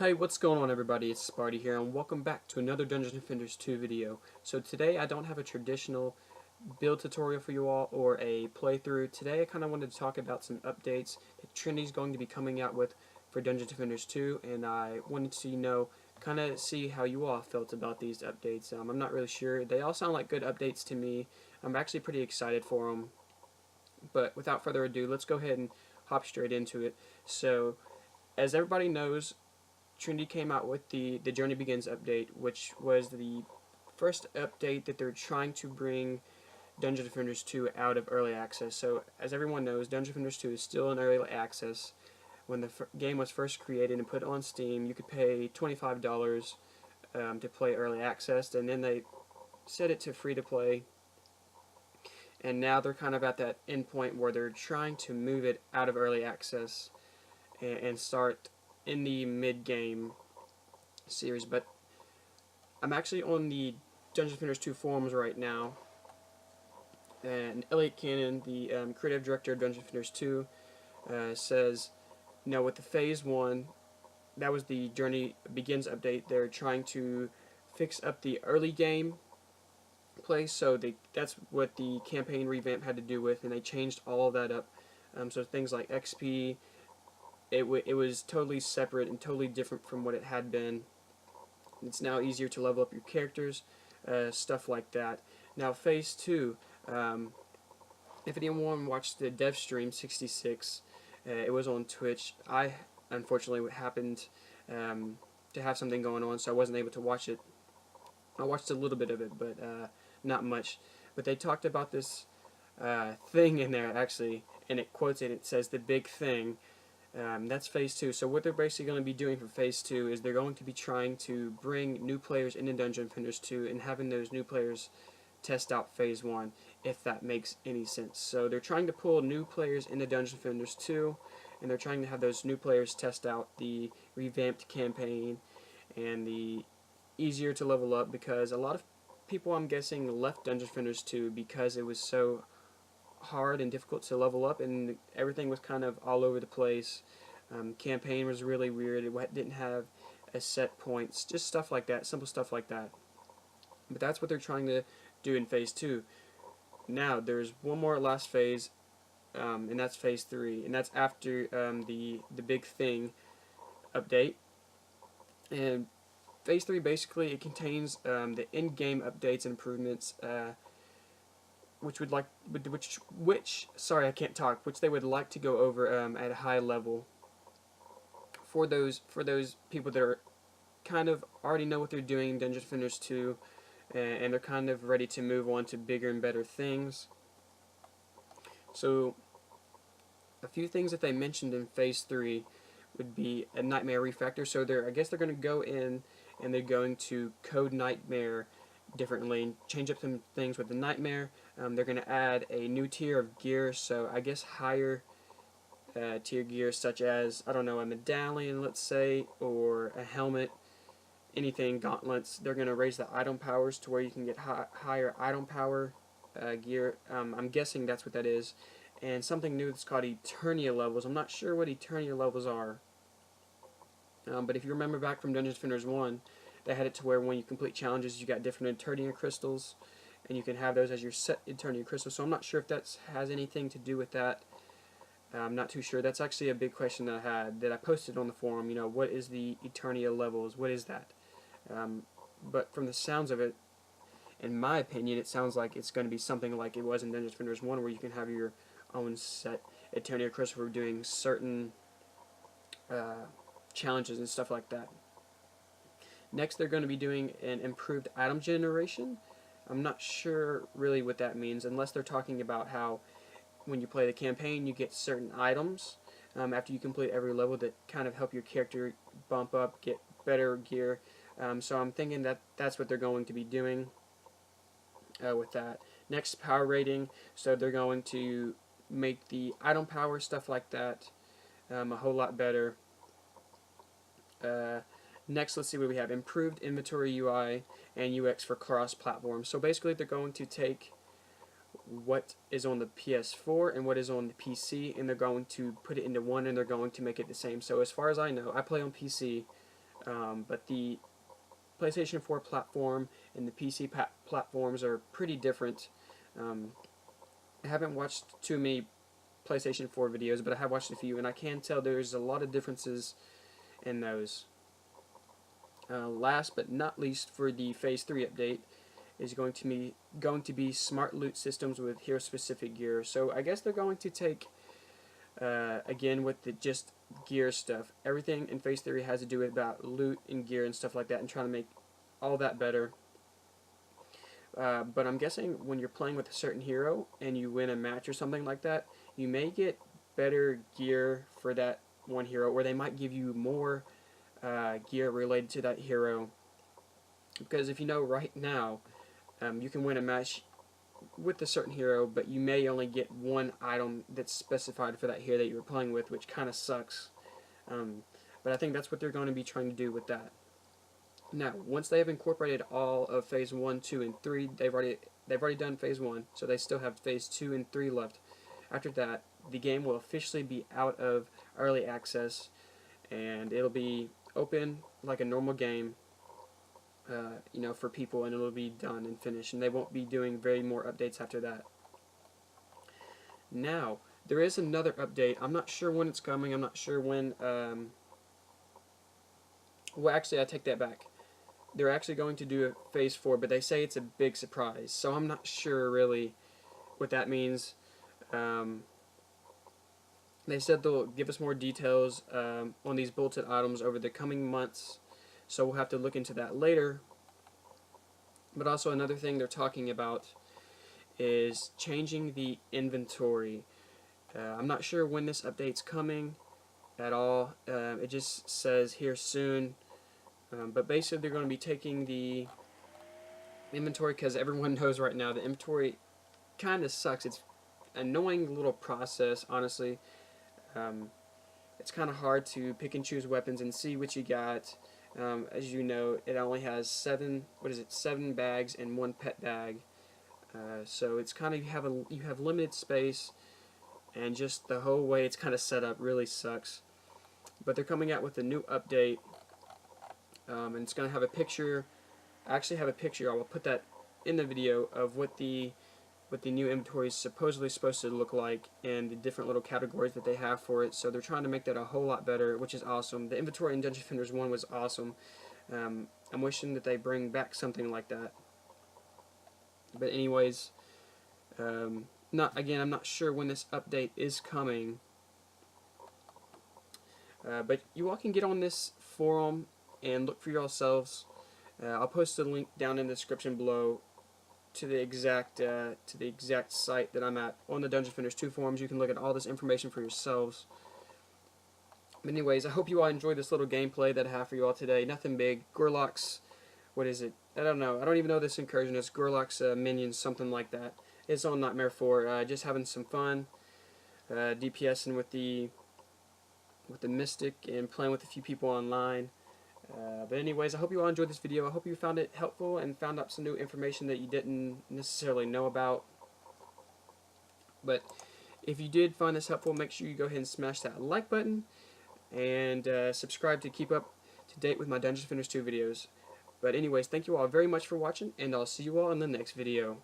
Hey, what's going on everybody? It's Sparty here and welcome back to another Dungeons & Defenders 2 video. So today I don't have a traditional build tutorial for you all or a playthrough. Today I kind of wanted to talk about some updates that Trinity's going to be coming out with for Dungeons & Defenders 2, and I wanted to, kind of see how you all felt about these updates. I'm not really sure. They all sound like good updates to me. I'm actually pretty excited for them. But without further ado, let's go ahead and hop straight into it. So, as everybody knows, Trinity came out with the Journey Begins update, which was the first update that they're trying to bring Dungeon Defenders 2 out of early access. So, as everyone knows, Dungeon Defenders 2 is still in early access. When the game was first created and put on Steam, you could pay $25 to play early access, and then they set it to free to play. And now they're kind of at that end point where they're trying to move it out of early access and start in the mid-game series. But I'm actually on the Dungeon Defenders 2 forums right now, and Elliot Cannon, the creative director of Dungeon Defenders 2, says, with the Phase 1, that was the Journey Begins update, they're trying to fix up the early game play, so that's what the campaign revamp had to do with, and they changed all of that up. So things like XP, it was totally separate and totally different from what it had been. It's now easier to level up your characters, stuff like that. Now Phase 2, if anyone watched the dev stream 66, it was on Twitch. I unfortunately happened to have something going on, so I wasn't able to watch it. I watched a little bit of it, but not much. But they talked about this thing in there, actually, and it quotes it. It says, the big thing. That's Phase 2. So what they're basically going to be doing for Phase 2 is they're going to be trying to bring new players into Dungeon Defenders 2 and having those new players test out Phase 1, if that makes any sense. So they're trying to pull new players into Dungeon Defenders 2, and they're trying to have those new players test out the revamped campaign and the easier to level up, because a lot of people, I'm guessing, left Dungeon Defenders 2 because it was so hard and difficult to level up, and everything was kind of all over the place. Campaign was really weird. It didn't have a set points, just stuff like that, simple stuff like that. But that's what they're trying to do in Phase 2. Now, there's one more last phase, and that's Phase 3, and that's after the big thing update. And Phase 3 basically it contains the in-game updates and improvements, which they would like to go over at a high level for those people that are kind of already know what they're doing in Dungeon Defenders 2, and they're kind of ready to move on to bigger and better things. So a few things that they mentioned in Phase 3 would be a Nightmare refactor. So I guess they're going to go in and they're going to code Nightmare differently and change up some things with the Nightmare. They're going to add a new tier of gear, so I guess higher tier gear, such as, I don't know, a medallion, let's say, or a helmet, anything, gauntlets. They're going to raise the item powers to where you can get higher item power gear. I'm guessing that's what that is. And something new that's called Eternia levels. I'm not sure what Eternia levels are. But if you remember back from Dungeon Defenders 1, they had it to where when you complete challenges, you got different Eternia crystals, and you can have those as your set Eternia crystals. So I'm not sure if that has anything to do with that. I'm not too sure. That's actually a big question that I had, that I posted on the forum. What is the Eternia levels? What is that? But from the sounds of it, in my opinion, it sounds like it's going to be something like it was in Dungeon Defenders 1, where you can have your own set Eternia crystal for doing certain challenges and stuff like that. Next, they're going to be doing an improved item generation. I'm not sure really what that means, unless they're talking about how when you play the campaign you get certain items after you complete every level that kind of help your character bump up, get better gear. So I'm thinking that that's what they're going to be doing with that. Next, power rating. So they're going to make the item power, stuff like that, a whole lot better. Next, let's see what we have. Improved inventory UI and UX for cross-platform. So basically, they're going to take what is on the PS4 and what is on the PC, and they're going to put it into one, and they're going to make it the same. So as far as I know, I play on PC. but the PlayStation 4 platform and the PC platforms are pretty different. I haven't watched too many PlayStation 4 videos, but I have watched a few, and I can tell there's a lot of differences in those. Last but not least, for the Phase 3 update, is going to be smart loot systems with hero specific gear. So I guess they're going to take again with the just gear stuff. Everything in Phase 3 has to do about loot and gear and stuff like that, and trying to make all that better. But I'm guessing when you're playing with a certain hero and you win a match or something like that, you may get better gear for that one hero, or they might give you more gear related to that hero. Because if you know right now, you can win a match with a certain hero, but you may only get one item that's specified for that hero that you were playing with, which kind of sucks. But I think that's what they're going to be trying to do with that. Now, once they have incorporated all of Phase 1, 2, and 3, they've already done Phase 1, so they still have Phase 2 and 3 left. After that, the game will officially be out of early access, and it'll be open like a normal game, for people, and it'll be done and finished, and they won't be doing very more updates after that. Now, there is another update. I'm not sure when it's coming. I'm not sure when. Well, actually, I take that back. They're actually going to do a Phase 4, but they say it's a big surprise, so I'm not sure really what that means. They said they'll give us more details on these bulletin items over the coming months, so we'll have to look into that later. But also another thing they're talking about is changing the inventory. I'm not sure when this update's coming at all. It just says here soon. But basically they're going to be taking the inventory, because everyone knows right now the inventory kind of sucks. It's an annoying little process, honestly. It's kind of hard to pick and choose weapons and see what you got. As you know, it only has seven bags and one pet bag. So it's kind of you have limited space, and just the whole way it's kind of set up really sucks. But they're coming out with a new update. And it's going to have a picture. I actually have a picture. I will put that in the video of what the new inventory is supposedly supposed to look like, and the different little categories that they have for it. So they're trying to make that a whole lot better, which is awesome. The inventory in Dungeon Defenders 1 was awesome. I'm wishing that they bring back something like that. But anyways, I'm not sure when this update is coming. But you all can get on this forum and look for yourselves. I'll post a link down in the description below to the exact site that I'm at on the Dungeon Defenders 2 forums. You can look at all this information for yourselves. But anyways, I hope you all enjoyed this little gameplay that I have for you all today. Nothing big. Gorlock's, what is it? I don't know. I don't even know this incursion is. Gorlock's minions, something like that. It's on Nightmare 4. Just having some fun, DPSing with the Mystic and playing with a few people online. But anyways, I hope you all enjoyed this video. I hope you found it helpful and found out some new information that you didn't necessarily know about. But if you did find this helpful, make sure you go ahead and smash that like button and subscribe to keep up to date with my Dungeon Defenders 2 videos. But anyways, thank you all very much for watching, and I'll see you all in the next video.